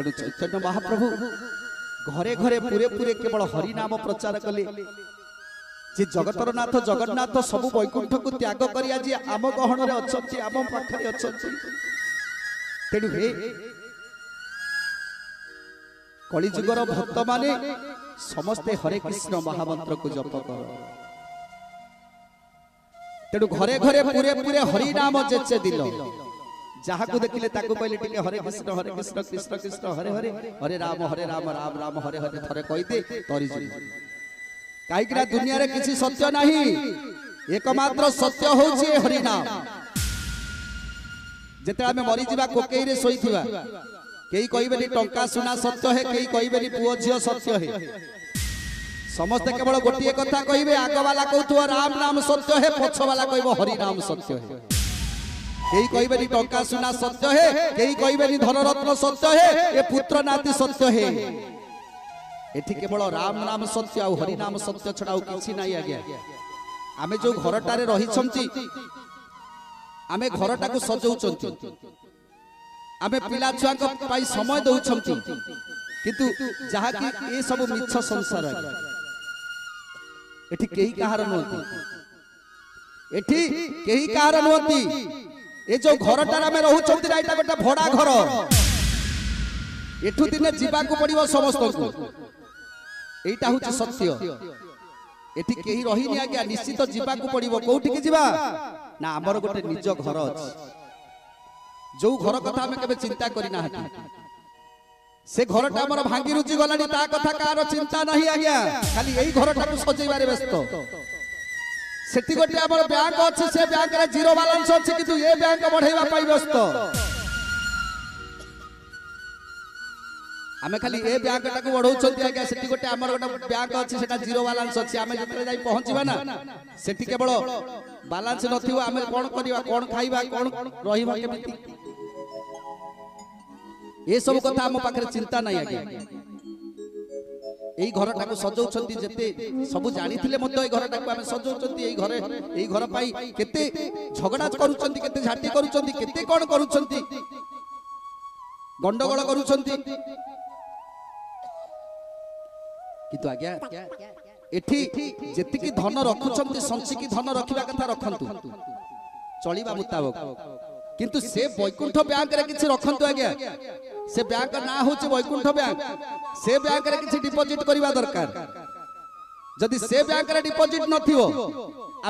तेणु चैतन्य महाप्रभु घरे घरे पूरे पूरे केवल हरि नाम प्रचार कले जे जगतर नाथ जगन्नाथ सबु वैकुंठ को त्याग करी आज आम गहन रे अछंती आम पाखरे अछंती। तेणु हे कलिजुगर भक्त माने समस्ते हरे कृष्ण महामंत्र को जप कर। तेणु घरे घरे पूरे पूरे हरि नाम जेचे दिल जहाँ को देखिले ताको कहले टिके हरे कृष्ण कृष्ण कृष्ण हरे हरे हरे राम राम राम हरे हरे थरे कहि दे तरी जी काई कि दुनिया रे किसी सत्य नहीं एकमात्र सत्य होची हरि नाम। जेते आमे मरि जिबा कोकेई रे सोईथिबा केई कहबेनी टंका सुना सत्य है केई कहबेनी पुओ झियो सत्य है समस्त केवल गोटिए कथा कहबे आग वाला कहथुवा राम नाम सत्य है पछ वाला कहबो हरि नाम सत्य है। केई कहबेनी टंका सुना सत्य है केई कहबेनी धन रत्न सत्य है ए पुत्र नाती सत्य है एठी केवल राम नाम सत्य आ हरि नाम सत्य छडा किछि नाही। आज्ञा आमे जो घरटारे रही छंती आमे घरटा को सजौचंती आमे पिला छुआ को पाई समय दउछंती किंतु जहा कि ए सब मिछ संसार एठी केही कहार नोती एठी केही कहार नोती ए जो घरटार आमे रहउछंती ना एटा गोटा भड़ा घर एठु दिने जीवा को पड़िबो समस्त को एटा होची सत्य एठी केही रहिनी। आज्ञा निश्चित जीवा को पड़िबो कोठी के जीवा ना हमर गोटे निज घर अछि जो घर कथा हमें केबे चिंता करिना हटी से घरटा हमर भांगी रुचि गलानी ता कथा कार चिंता नहीं। आज्ञा खाली एही घरटा को सजेबारे व्यस्त सेठी गोटे हमर बैंक अछि से बैंक रे जीरो बैलेंस अछि किंतु ए बैंक बढ़ाइबा पाई व्यस्त आमे खाली ए बैंक टा को बढ़ौछंती। आज्ञा सेठी गोटे हमर गोटे बैंक अछि सेटा जीरो बैलेंस अछि आमे जतरे जाई पहुंचीबा ना सेठी केवल बैलेंस नथिबो आमे कोन करिबा कोन खाइबा कोन रहिबा केमिति ए सब कथा हम पाखरे चिंता नहीं। आज्ञा एई घरटा को सजौछंती जते सब जानिथिले मते एई घरटा को आमे सजौछंती एई घर पाई केते झगड़ा करूछंती केते झाटी करूछंती केते कोन करूछंती गंडगोल करूछंती किंतु आज्ञा एठी जेतिकी धन रखुछंती संचिकी धन रखिबा कथा रखंतु चलीबा मुताबिक किंतु से वैकुंठ बैंक रे किछि रखंतु। आज्ञा से बैंक ना होचे वैकुंठ बैंक से बैंक रे किछि डिपॉजिट करिबा दरकार जदि से बैंक रे डिपॉजिट नथिवो